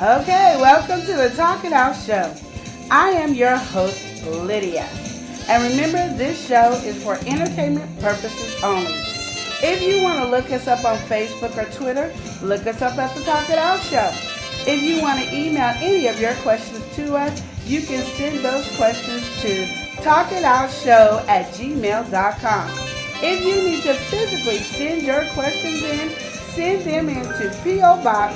Okay, welcome to the Talk It Out Show. I am your host, Lydia. And remember, this show is for entertainment purposes only. If you want to look us up on Facebook or Twitter, look us up at the Talk It Out Show. If you want to email any of your questions to us, you can send those questions to talkitoutshow@gmail.com. If you need to physically send your questions in, send them into P.O. Box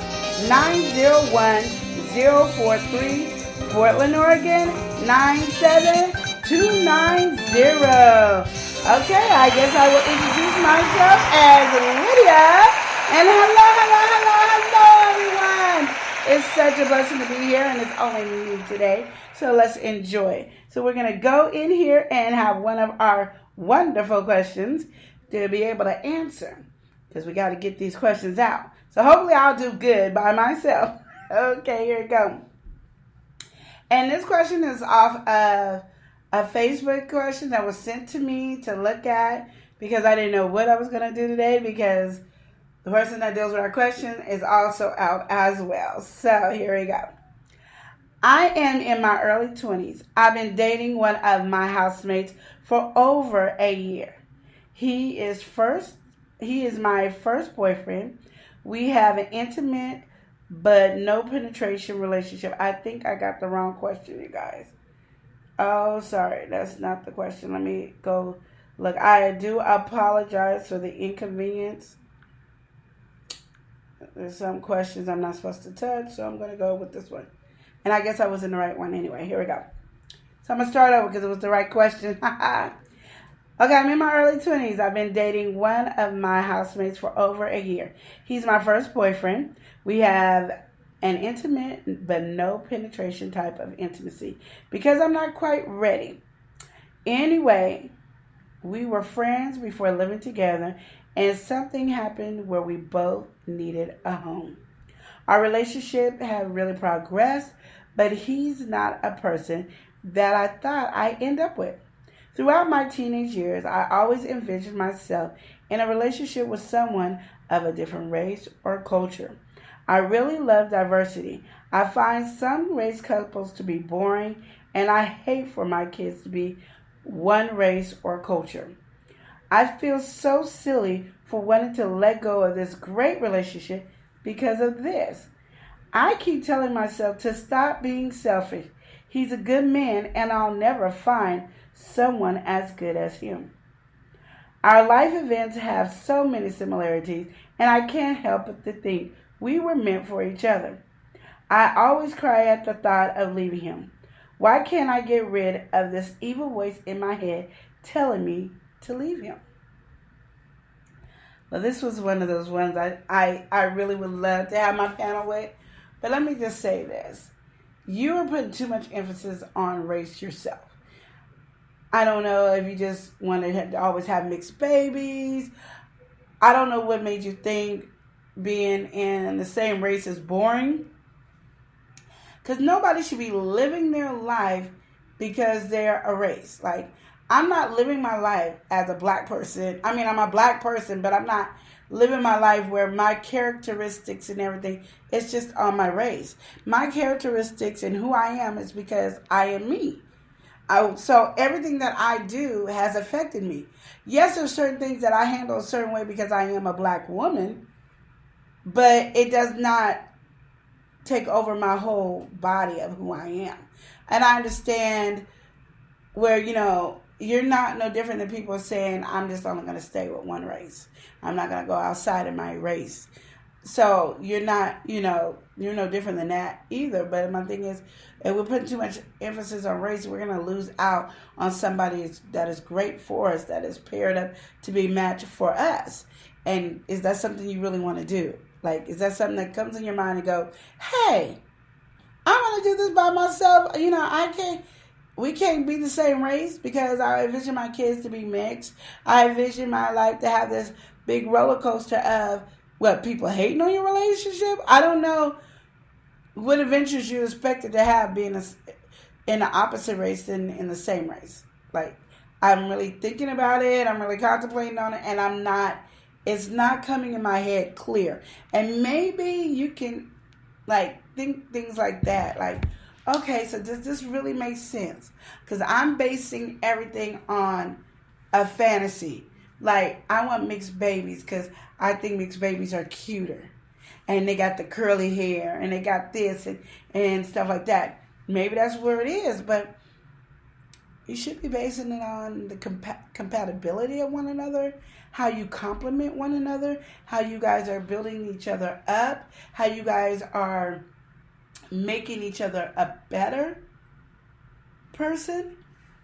901043, Portland, Oregon 97290. Okay, I guess I will introduce myself as Lydia. And hello, everyone. It's such a blessing to be here, and it's only me today. So let's enjoy. So we're going to go in here and have one of our wonderful questions to be able to answer, because we got to get these questions out. So hopefully I'll do good by myself. Okay, here we go. And this question is off of a Facebook question that was sent to me to look at, because I didn't know what I was going to do today, because the person that deals with our question is also out as well. So here we go. I am in my early 20s. I've been dating one of my housemates for over a year. He is my first boyfriend. We have an intimate but no penetration relationship. I think I got the wrong question, you guys. Oh, sorry. That's not the question. Let me go look. I do apologize for the inconvenience. There's some questions I'm not supposed to touch, so I'm going to go with this one. And I guess I was in the right one anyway. Here we go. So I'm going to start over because it was the right question. Okay, I'm in my early 20s. I've been dating one of my housemates for over a year. He's my first boyfriend. We have an intimate but no penetration type of intimacy because I'm not quite ready. Anyway, we were friends before living together, and something happened where we both needed a home. Our relationship had really progressed, but he's not a person that I thought I'd end up with. Throughout my teenage years, I always envisioned myself in a relationship with someone of a different race or culture. I really love diversity. I find some race couples to be boring, and I hate for my kids to be one race or culture. I feel so silly for wanting to let go of this great relationship because of this. I keep telling myself to stop being selfish. He's a good man, and I'll never find someone as good as him. Our life events have so many similarities, and I can't help but to think we were meant for each other. I always cry at the thought of leaving him. Why can't I get rid of this evil voice in my head telling me to leave him? Well, this was one of those ones I really would love to have my panel with. But let me just say this. You are putting too much emphasis on race yourself. I don't know if you just want to always have mixed babies. I don't know what made you think being in the same race is boring. Because nobody should be living their life because they're a race. Like, I'm not living my life as a black person. I mean, I'm a black person, but I'm not living my life where my characteristics and everything is just on my race. My characteristics and who I am is because I am me. So everything that I do has affected me. Yes, there's certain things that I handle a certain way because I am a black woman, but it does not take over my whole body of who I am. And I understand where, you're not no different than people saying, I'm just only going to stay with one race. I'm not going to go outside of my race. So you're not, you're no different than that either. But my thing is, if we're putting too much emphasis on race, we're going to lose out on somebody that is great for us, that is paired up to be matched for us. And is that something you really want to do? Like, is that something that comes in your mind and go, hey, I'm going to do this by myself. We can't be the same race because I envision my kids to be mixed. I envision my life to have this big roller coaster of people hating on your relationship. I don't know what adventures you expected to have being in the opposite race than in the same race. Like, I'm really thinking about it. I'm really contemplating on it, and it's not coming in my head clear. And maybe you can Like, think things like that. Like, okay, so does this really make sense? Because I'm basing everything on a fantasy. Like, I want mixed babies because I think mixed babies are cuter. And they got the curly hair and they got this and stuff like that. Maybe that's where it is, but you should be basing it on the compatibility of one another, how you complement one another, how you guys are building each other up, how you guys are making each other a better person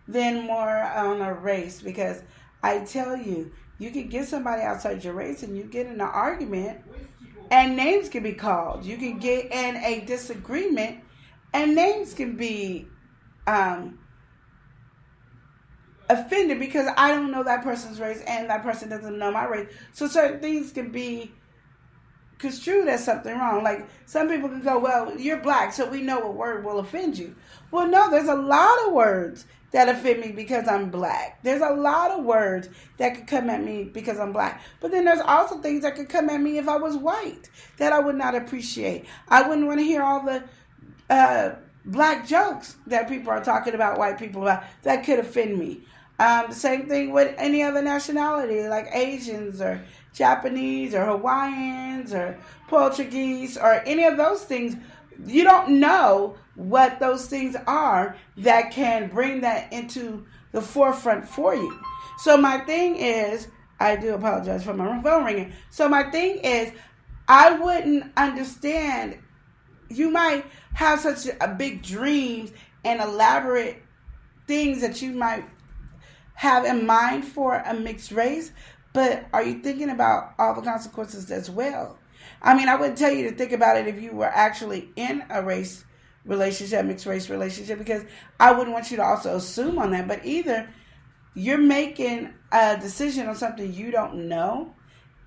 than more on a race. Because I tell you, you can get somebody outside your race and you get in an argument and names can be called. You can get in a disagreement and names can be offended because I don't know that person's race and that person doesn't know my race. So certain things can be construed as something wrong. Like, some people can go, well, you're black, so we know a word will offend you. Well, no, there's a lot of words that offend me because I'm black. There's a lot of words that could come at me because I'm black. But then there's also things that could come at me if I was white that I would not appreciate. I wouldn't want to hear all the black jokes that people are talking about white people about. That could offend me. The same thing with any other nationality, like Asians or Japanese or Hawaiians or Portuguese or any of those things. You don't know what those things are that can bring that into the forefront for you. So my thing is, I do apologize for my phone ringing. So my thing is, I wouldn't understand. You might have such a big dreams and elaborate things that you might have in mind for a mixed race, but are you thinking about all the consequences as well? I mean, I wouldn't tell you to think about it if you were actually in a race relationship, mixed race relationship, because I wouldn't want you to also assume on that. But either you're making a decision on something you don't know,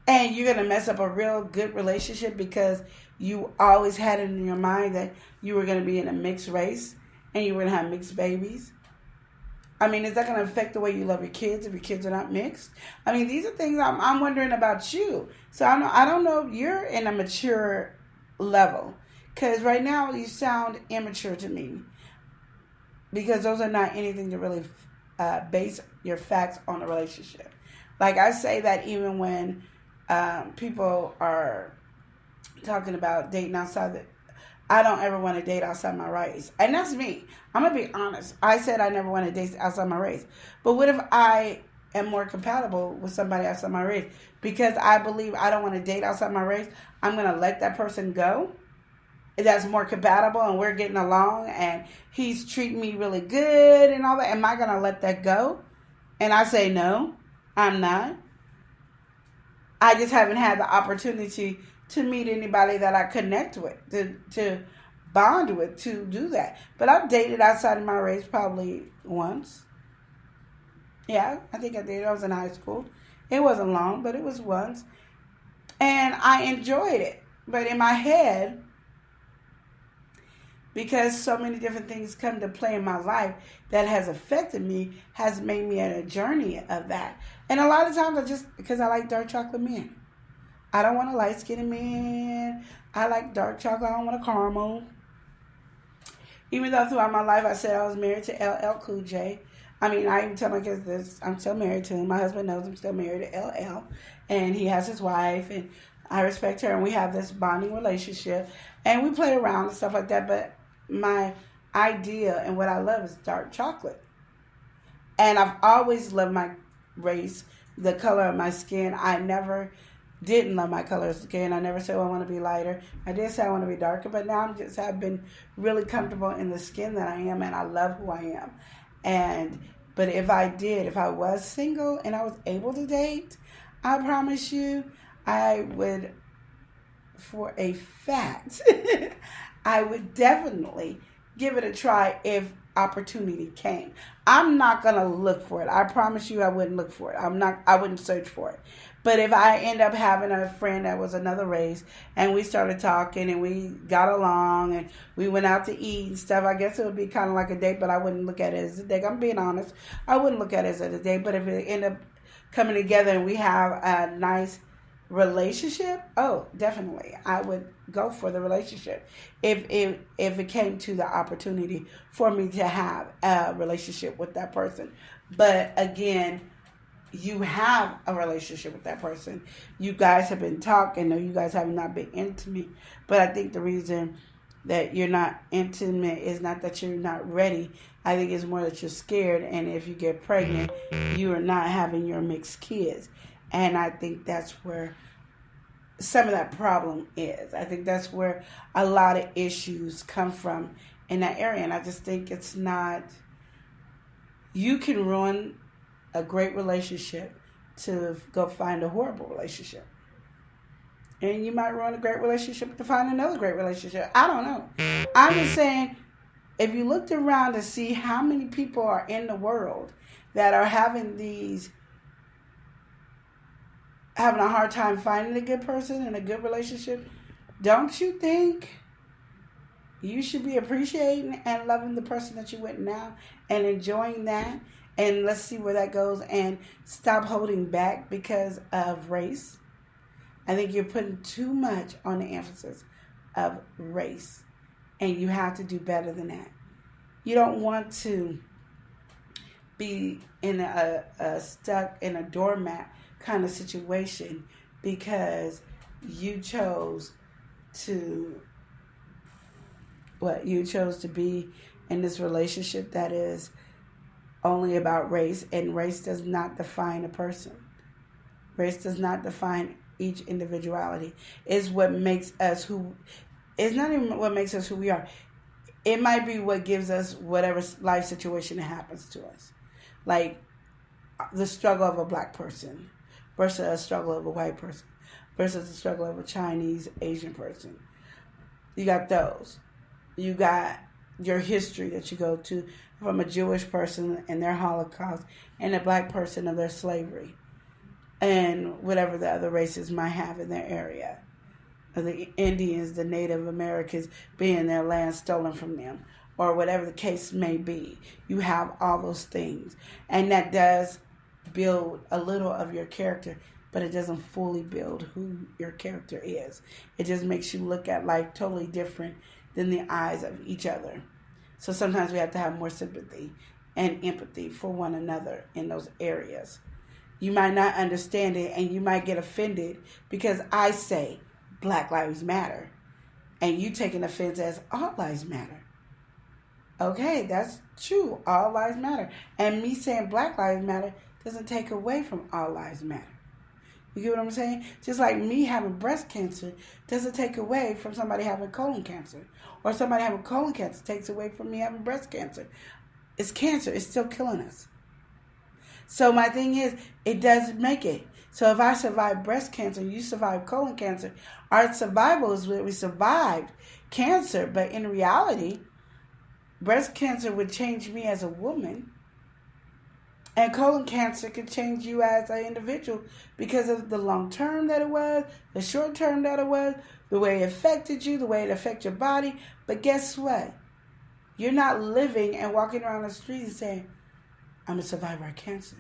and you're going to mess up a real good relationship because you always had it in your mind that you were going to be in a mixed race and you were going to have mixed babies. I mean, is that going to affect the way you love your kids if your kids are not mixed? I mean, these are things I'm wondering about you. So I don't know if you're in a mature level. Because right now you sound immature to me. Because those are not anything to really base your facts on a relationship. Like, I say that even when people are talking about dating outside I don't ever want to date outside my race. And that's me. I'm going to be honest. I said I never want to date outside my race. But what if I am more compatible with somebody outside my race? Because I believe I don't want to date outside my race, I'm going to let that person go. That's more compatible and we're getting along and he's treating me really good and all that. Am I going to let that go? And I say no, I'm not. I just haven't had the opportunity to meet anybody that I connect with, to bond with, to do that. But I've dated outside of my race probably once. Yeah, I think I did. I was in high school. It wasn't long, but it was once. And I enjoyed it. But in my head, because so many different things come to play in my life that has affected me, has made me on a journey of that. And a lot of times because I like dark chocolate men. I don't want a light-skinned man. I like dark chocolate. I don't want a caramel. Even though throughout my life I said I was married to LL Cool J. I mean, I even tell my kids this. I'm still married to him. My husband knows I'm still married to LL. And he has his wife. And I respect her. And we have this bonding relationship. And we play around and stuff like that. But my idea and what I love is dark chocolate. And I've always loved my race, the color of my skin. I never didn't love my color of skin. I never said, I want to be lighter. I did say I want to be darker, but now I've been really comfortable in the skin that I am, and I love who I am. But if I was single and I was able to date, I promise you, I would, for a fact, I would definitely give it a try if opportunity came. I'm not going to look for it. I promise you I wouldn't look for it. I wouldn't search for it. But if I end up having a friend that was another race and we started talking and we got along and we went out to eat and stuff, I guess it would be kind of like a date, but I wouldn't look at it as a date. I'm being honest. I wouldn't look at it as a date, but if it ended up coming together and we have a nice relationship, oh, definitely, I would go for the relationship if it came to the opportunity for me to have a relationship with that person. But again, you have a relationship with that person. You guys have been talking, or you guys have not been intimate. But I think the reason that you're not intimate is not that you're not ready. I think it's more that you're scared, and if you get pregnant, you are not having your mixed kids. And I think that's where some of that problem is. I think that's where a lot of issues come from in that area. And I just think it's not, you can ruin a great relationship to go find a horrible relationship. And you might ruin a great relationship to find another great relationship. I don't know. I'm just saying, if you looked around to see how many people are in the world that are having a hard time finding a good person and a good relationship, don't you think you should be appreciating and loving the person that you're with now and enjoying that? And let's see where that goes, and stop holding back because of race. I think you're putting too much on the emphasis of race, and you have to do better than that. You don't want to be in a stuck in a doormat kind of situation because you chose to be in this relationship that is only about race, and race does not define a person. Race does not define each individuality. It's what makes us who. It's not even what makes us who we are. It might be what gives us whatever life situation that happens to us, like the struggle of a black person versus a struggle of a white person versus the struggle of a Chinese Asian person. You got those. You got your history that you go to from a Jewish person and their Holocaust, and a black person of their slavery, and whatever the other races might have in their area. The Indians, the Native Americans being their land stolen from them, or whatever the case may be. You have all those things, and that does build a little of your character, but it doesn't fully build who your character is. It just makes you look at life totally different than the eyes of each other. So sometimes we have to have more sympathy and empathy for one another in those areas. You might not understand it, and you might get offended because I say Black Lives Matter, and you taking offense as all lives matter. Okay, that's true. All lives matter. And me saying Black Lives Matter doesn't take away from all lives matter. You get what I'm saying? Just like me having breast cancer doesn't take away from somebody having colon cancer. Or somebody having colon cancer takes away from me having breast cancer. It's cancer. It's still killing us. So my thing is, it doesn't make it. So if I survive breast cancer, you survive colon cancer, our survival is that we survived cancer. But in reality, breast cancer would change me as a woman. And colon cancer could change you as an individual because of the long term that it was, the short term that it was, the way it affected you, the way it affected your body. But guess what? You're not living and walking around the street and saying, I'm a survivor of cancer.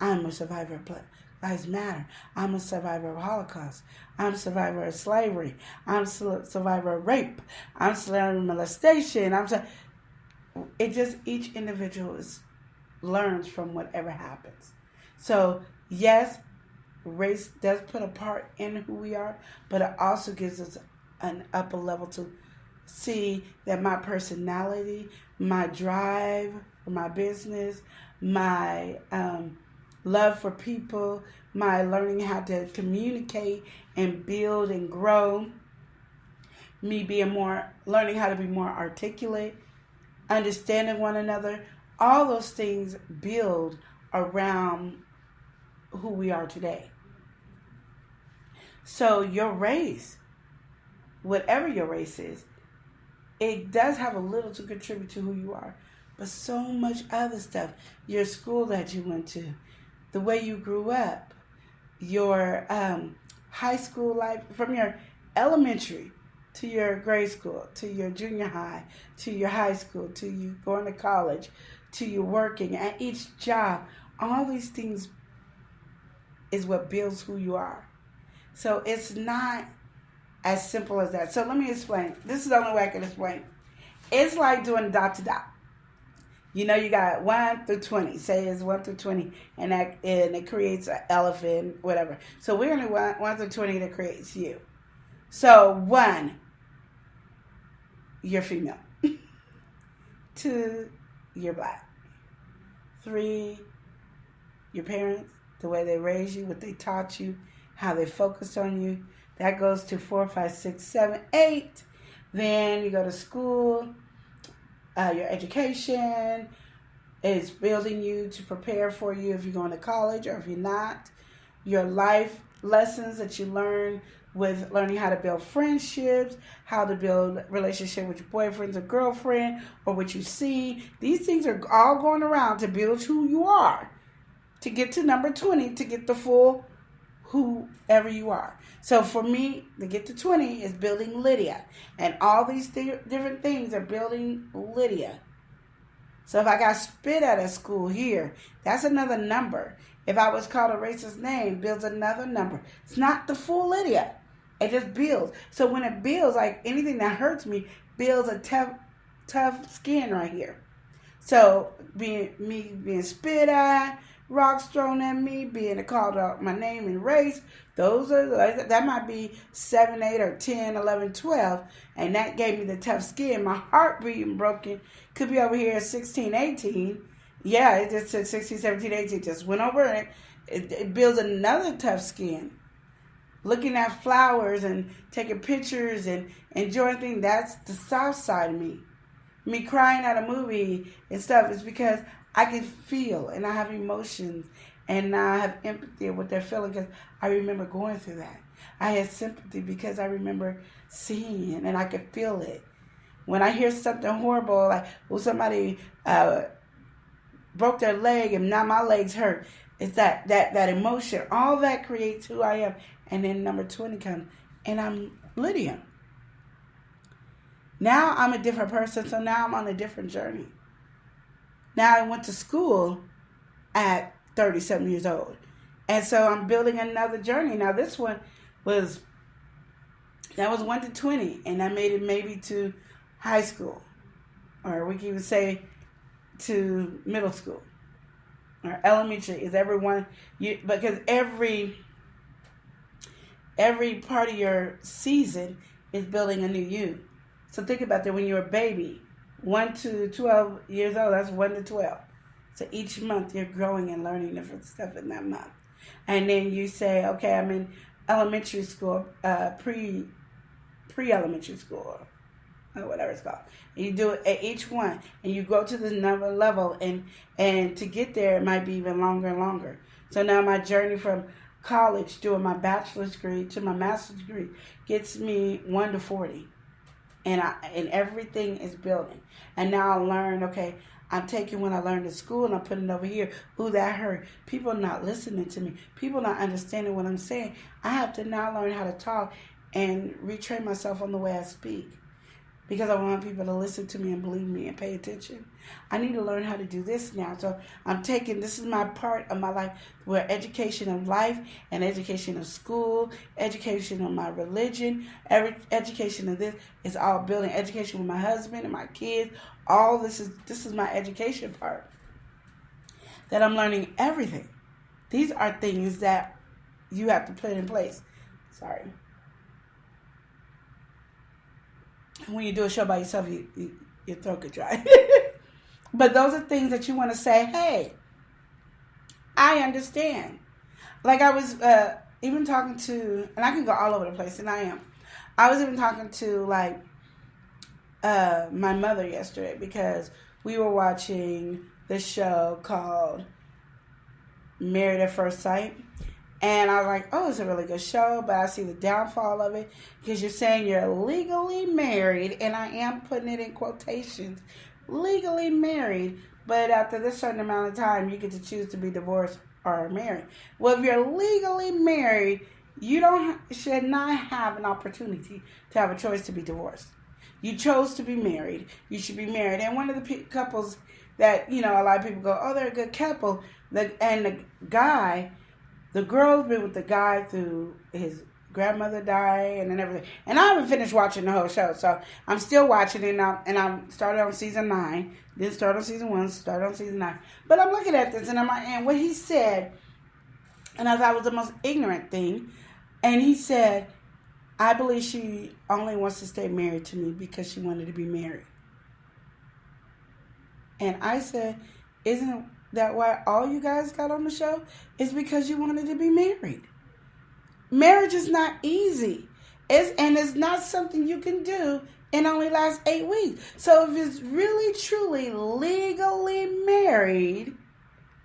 I'm a survivor of Black Lives Matter. I'm a survivor of Holocaust. I'm a survivor of slavery. I'm a survivor of rape. I'm a survivor of molestation. It just, each individual learns from whatever happens. So, yes, race does put a part in who we are, but it also gives us an upper level to see that my personality, my drive for my business, my love for people, my learning how to communicate and build and grow, me learning how to be more articulate, understanding one another, all those things build around who we are today. So your race, whatever your race is, it does have a little to contribute to who you are. But so much other stuff, your school that you went to, the way you grew up, your high school life, from your elementary to your grade school, to your junior high, to your high school, to you going to college, to you working at each job, all these things is what builds who you are. So it's not as simple as that. So let me explain. This is the only way I can explain. It's like doing dot to dot. You know, you got 1 through 20. Say it's 1 through 20, and it creates an elephant, whatever. So we're going to 1 through 20 that creates you. So 1, you're female. 2, you're black. 3, your parents, the way they raised you, what they taught you, how they focused on you. That goes to 4, 5, 6, 7, 8. Then you go to school. Your education is building you to prepare for you if you're going to college or if you're not. Your life lessons that you learn with learning how to build friendships, how to build relationship with your boyfriends or girlfriend, or what you see. These things are all going around to build who you are, to get to number 20, to get the full whoever you are. So for me, to get to 20 is building Lydia. And all these different things are building Lydia. So if I got spit at school here, that's another number. If I was called a racist name, builds another number. It's not the full Lydia. It just builds. So when it builds, like anything that hurts me, builds a tough skin right here. So being spit at, rocks thrown at me, being called out my name and race, that might be 7, 8, or 10, 11, 12, and that gave me the tough skin. My heart being broken could be over here at 16, 18. Yeah, it just took 16, 17, 18, just went over it. It builds another tough skin. Looking at flowers and taking pictures and enjoying things, that's the soft side of me. Me crying at a movie and stuff is because I can feel and I have emotions and I have empathy of what they're feeling because I remember going through that. I had sympathy because I remember seeing it and I could feel it. When I hear something horrible, like somebody broke their leg and now my legs hurt, it's that emotion. All that creates who I am. And then number 20 comes and I'm Lydia. Now I'm a different person, so now I'm on a different journey. Now I went to school at 37 years old. And so I'm building another journey. Now this one was 1 to 20. And I made it maybe to high school. Or we can even say to middle school. Or elementary is everyone. Because every part of your season is building a new you. So think about that when you're a baby. 1 to 12 years old, that's 1 to 12. So each month you're growing and learning different stuff in that month. And then you say, okay, I'm in elementary school, pre-elementary school, or whatever it's called. And you do it at each one, and you go to the number level, and to get there, it might be even longer and longer. So now my journey from college, doing my bachelor's degree to my master's degree, gets me 1 to 40. And everything is building. And now I learn, okay, I'm taking what I learned in school and I'm putting it over here. Ooh, that hurt. People not listening to me. People not understanding what I'm saying. I have to now learn how to talk and retrain myself on the way I speak. Because I want people to listen to me and believe me and pay attention. I need to learn how to do this now. So this is my part of my life where education of life and education of school, education of my religion, education of this is all building. Education with my husband and my kids. All this is my education part. That I'm learning everything. These are things that you have to put in place. Sorry. When you do a show by yourself, your throat could dry. But those are things that you want to say, hey, I understand. Like I was even talking to, and I can go all over the place, and I am. I was even talking to, like, my mother yesterday because we were watching this show called Married at First Sight. And I was like, oh, it's a really good show, but I see the downfall of it because you're saying you're legally married, and I am putting it in quotations, legally married, but after this certain amount of time, you get to choose to be divorced or married. Well, if you're legally married, you should not have an opportunity to have a choice to be divorced. You chose to be married. You should be married. And one of the couples that, a lot of people go, oh, they're a good couple, and the girl's been with the guy through his grandmother died and then everything. And I haven't finished watching the whole show, so I'm still watching it. And I'm started on season 9. Didn't start on season 1, started on season 9. But I'm looking at this, and and what he said, and I thought it was the most ignorant thing. And he said, I believe she only wants to stay married to me because she wanted to be married. And I said, isn't that why all you guys got on the show? It's because you wanted to be married. Marriage is not easy. It's not something you can do and only lasts 8 weeks. So if it's really, truly, legally married,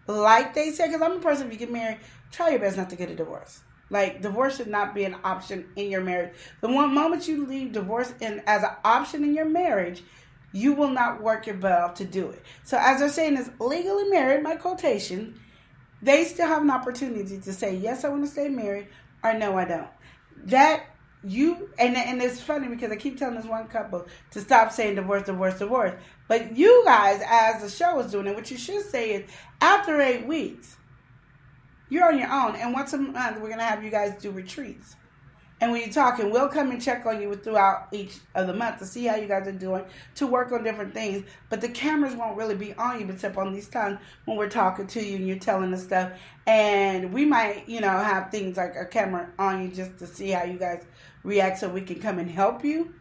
like they said, because I'm a person, if you get married, try your best not to get a divorce. Like, divorce should not be an option in your marriage. The one moment you leave divorce as an option in your marriage, you will not work your butt off to do it. So as they're saying is legally married, my quotation, they still have an opportunity to say, yes, I want to stay married, or no, I don't. And it's funny because I keep telling this one couple to stop saying divorce, divorce, divorce. But you guys, as the show is doing it, what you should say is, after 8 weeks, you're on your own. And once a month, we're going to have you guys do retreats. And when you're talking, we'll come and check on you throughout each of the month to see how you guys are doing, to work on different things. But the cameras won't really be on you except on these times when we're talking to you and you're telling us stuff. And we might, have things like a camera on you just to see how you guys react so we can come and help you.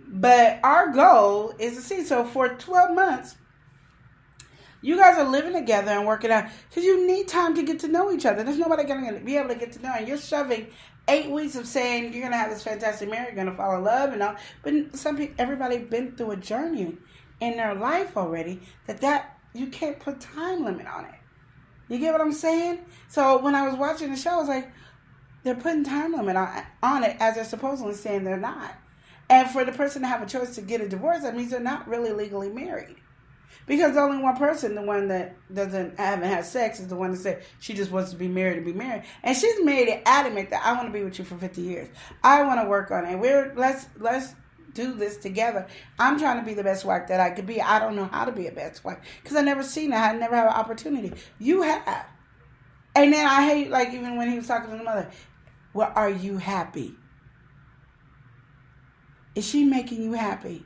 But our goal is to see. So for 12 months, you guys are living together and working out because you need time to get to know each other. There's nobody going to be able to get to know. And you're shoving 8 weeks of saying you're going to have this fantastic marriage, you're going to fall in love and all. But everybody been through a journey in their life already that you can't put time limit on it. You get what I'm saying? So when I was watching the show, I was like, they're putting time limit on it as they're supposedly saying they're not. And for the person to have a choice to get a divorce, that means they're not really legally married. Because only one person, the one that haven't had sex, is the one that said she just wants to be married to be married. And she's made it adamant that I want to be with you for 50 years. I want to work on it. Let's do this together. I'm trying to be the best wife that I could be. I don't know how to be a best wife because I never seen it. I never had an opportunity. You have. And then I hate, like, even when he was talking to the mother, well, are you happy? Is she making you happy?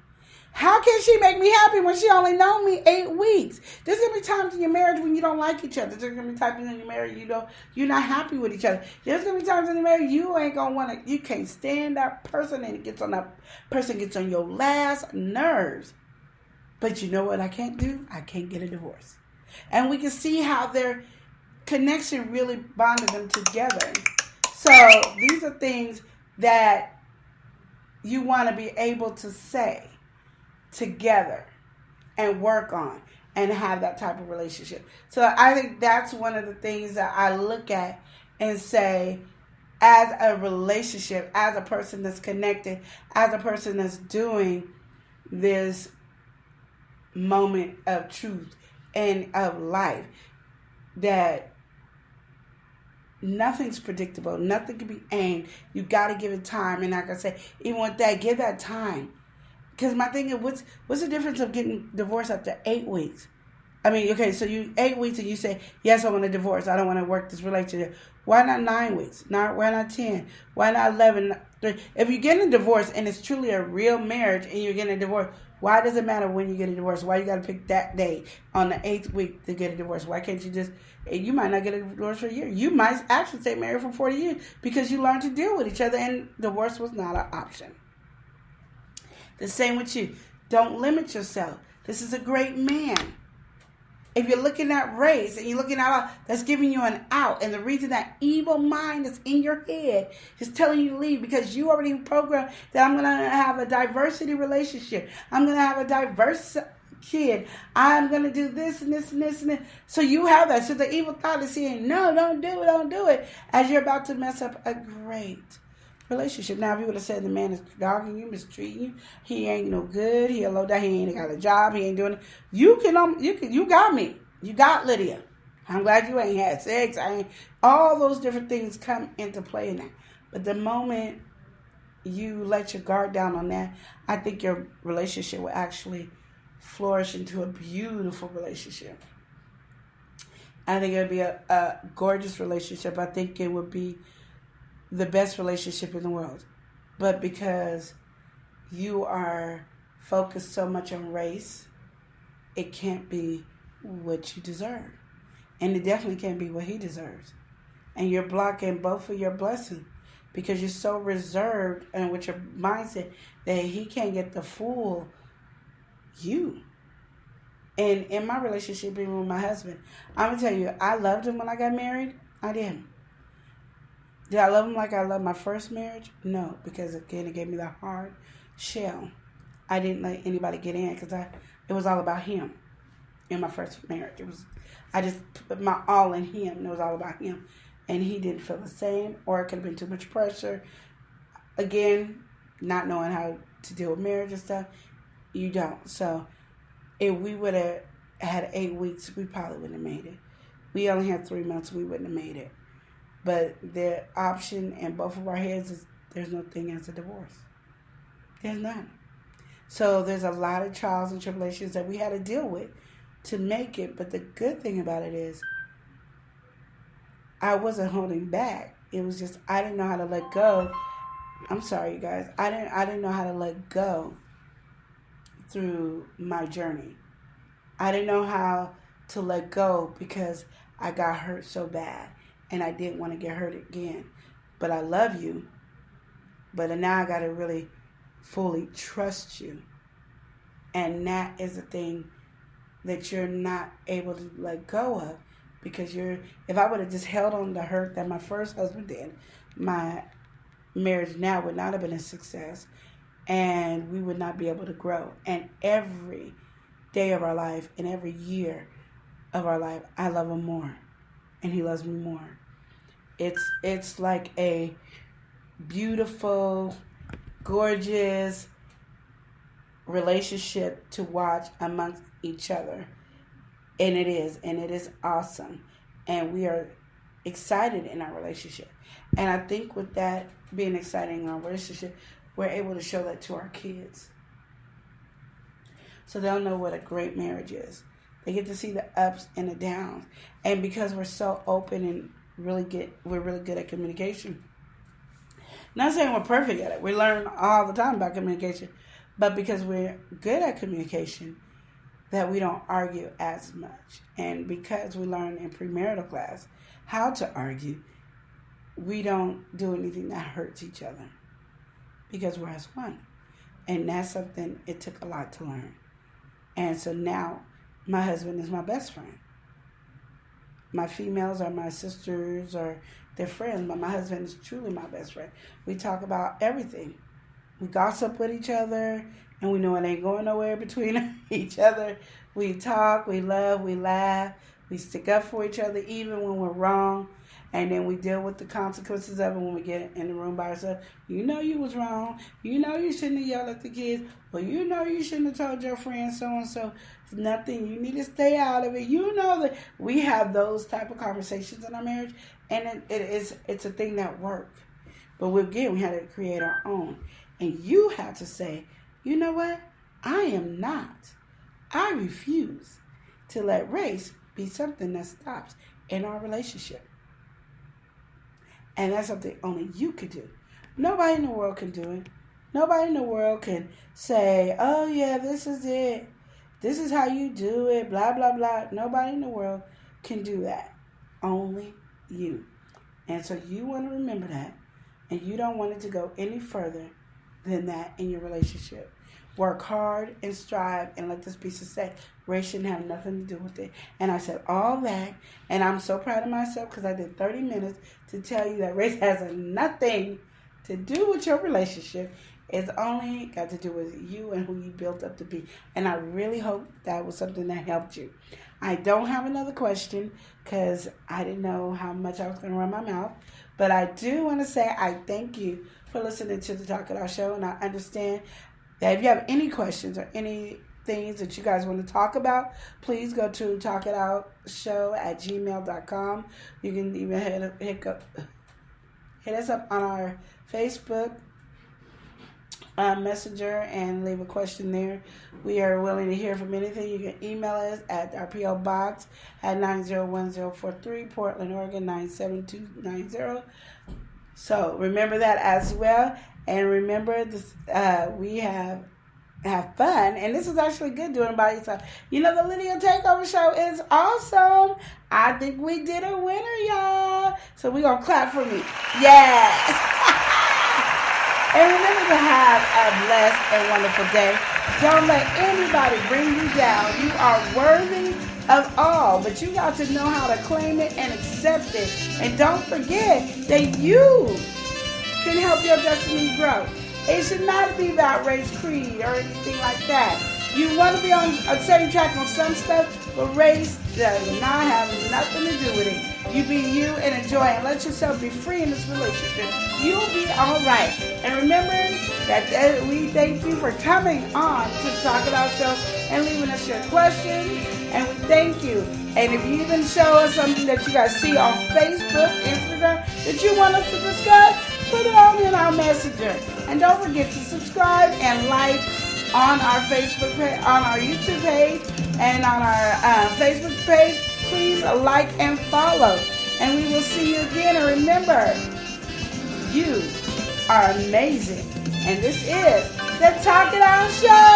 How can she make me happy when she only known me 8 weeks? There's going to be times in your marriage when you don't like each other. There's going to be times in your marriage you're not happy with each other. There's going to be times in your marriage you ain't going to want to, you can't stand that person and that person gets on your last nerves. But you know what I can't do? I can't get a divorce. And we can see how their connection really bonded them together. So these are things that you want to be able to say together and work on and have that type of relationship. So I think that's one of the things that I look at and say, as a relationship, as a person that's connected, as a person that's doing this moment of truth and of life, that nothing's predictable. Nothing can be aimed. You got to give it time. And like I say, even with that, give that time. Because my thing is, what's the difference of getting divorced after 8 weeks? I mean, okay, so 8 weeks and you say, yes, I want a divorce. I don't want to work this relationship. Why not 9 weeks? Why not 10? Why not 11? If you're getting a divorce and it's truly a real marriage and you're getting a divorce, why does it matter when you get a divorce? Why you got to pick that day on the 8th week to get a divorce? Why can't you just, you might not get a divorce for a year. You might actually stay married for 40 years because you learned to deal with each other and divorce was not an option. The same with you. Don't limit yourself. This is a great man. If you're looking at race and you're looking at that's giving you an out, and the reason that evil mind is in your head is telling you to leave because you already programmed that I'm going to have a diversity relationship. I'm going to have a diverse kid. I'm going to do this and this and this and this. So you have that. So the evil thought is saying, no, don't do it, as you're about to mess up a great relationship. Now, if you would have said the man is dogging you, mistreating you, he ain't no good, he a low down, he ain't got a job, he ain't doing it. You got me. You got Lydia. I'm glad you ain't had sex. All those different things come into play in that. But the moment you let your guard down on that, I think your relationship will actually flourish into a beautiful relationship. I think it would be a gorgeous relationship. I think it would be the best relationship in the world. But because you are focused so much on race, it can't be what you deserve. And it definitely can't be what he deserves. And you're blocking both of your blessings because you're so reserved and with your mindset that he can't get the full you. And in my relationship, even with my husband, I'm going to tell you, I loved him when I got married. I didn't. Did I love him like I loved my first marriage? No, because again, it gave me the hard shell. I didn't let anybody get in because it was all about him in my first marriage. I just put my all in him, and it was all about him. And he didn't feel the same, or it could have been too much pressure. Again, not knowing how to deal with marriage and stuff, you don't. So if we would have had 8 weeks, we probably wouldn't have made it. We only had 3 months, we wouldn't have made it. But the option in both of our heads is there's no thing as a divorce. There's none. So there's a lot of trials and tribulations that we had to deal with to make it. But the good thing about it is I wasn't holding back. It was just I didn't know how to let go. I'm sorry, you guys. I didn't know how to let go through my journey. I didn't know how to let go because I got hurt so bad and I didn't want to get hurt again. But I love you. But now I got to really fully trust you. And that is the thing that you're not able to let go of. Because if I would have just held on to hurt that my first husband did, my marriage now would not have been a success. And we would not be able to grow. And every day of our life and every year of our life, I love him more. And he loves me more. It's like a beautiful, gorgeous relationship to watch amongst each other. And it is awesome. And we are excited in our relationship. And I think with that being exciting in our relationship, we're able to show that to our kids. So they'll know what a great marriage is. They get to see the ups and the downs. And because we're so open and we're really good at communication. Not saying we're perfect at it. We learn all the time about communication. But because we're good at communication, that we don't argue as much. And because we learn in premarital class how to argue, we don't do anything that hurts each other. Because we're as one. And that's something it took a lot to learn. And so now my husband is my best friend. My females are my sisters or their friends, but my husband is truly my best friend. We talk about everything. We gossip with each other, and we know it ain't going nowhere between each other. We talk, we love, we laugh, we stick up for each other even when we're wrong. And then we deal with the consequences of it when we get in the room by ourselves. You know you was wrong. You know you shouldn't have yelled at the kids. Well, you know you shouldn't have told your friend so-and-so nothing. You need to stay out of it. You know that we have those type of conversations in our marriage. And it's a thing that works. But we had to create our own. And you have to say, you know what? I refuse to let race be something that stops in our relationship. And that's something only you could do. Nobody in the world can do it. Nobody in the world can say, oh yeah, this is it. This is how you do it, blah, blah, blah. Nobody in the world can do that. Only you. And so you want to remember that. And you don't want it to go any further than that in your relationship. Work hard and strive and let this be success. Race shouldn't have nothing to do with it. And I said all that, and I'm so proud of myself because I did 30 minutes to tell you that race has nothing to do with your relationship. It's only got to do with you and who you built up to be. And I really hope that was something that helped you. I don't have another question because I didn't know how much I was going to run my mouth. But I do want to say I thank you for listening to the Talk It Out show. And I understand that if you have any questions or any things that you guys want to talk about, please go to talkitoutshow@gmail.com. You can even hit us up on our Facebook Messenger and leave a question there. We are willing to hear from anything. You can email us at our P.O. Box at 901043, Portland, Oregon 97290. So remember that as well. And remember this, we have fun, and this is actually good doing it by yourself. You know, the Lydia Takeover Show is awesome. I think we did a winner, y'all. So we're going to clap for me. Yes. And remember to have a blessed and wonderful day. Don't let anybody bring you down. You are worthy of all, but you got to know how to claim it and accept it. And don't forget that you can help your destiny grow. It should not be about race, creed, or anything like that. You want to be on a same track on some stuff, but race does not have nothing to do with it. You be you and enjoy and let yourself be free in this relationship. You'll be all right. And remember that we thank you for coming on to Talk It Out Show and leaving us your questions. And we thank you. And if you even show us something that you guys see on Facebook, Instagram, that you want us to discuss, put it on in our messenger. And don't forget to subscribe and like on our Facebook page, on our YouTube page, and on our Facebook page. Please like and follow. And we will see you again. And remember, you are amazing. And this is the Talk It Out Show.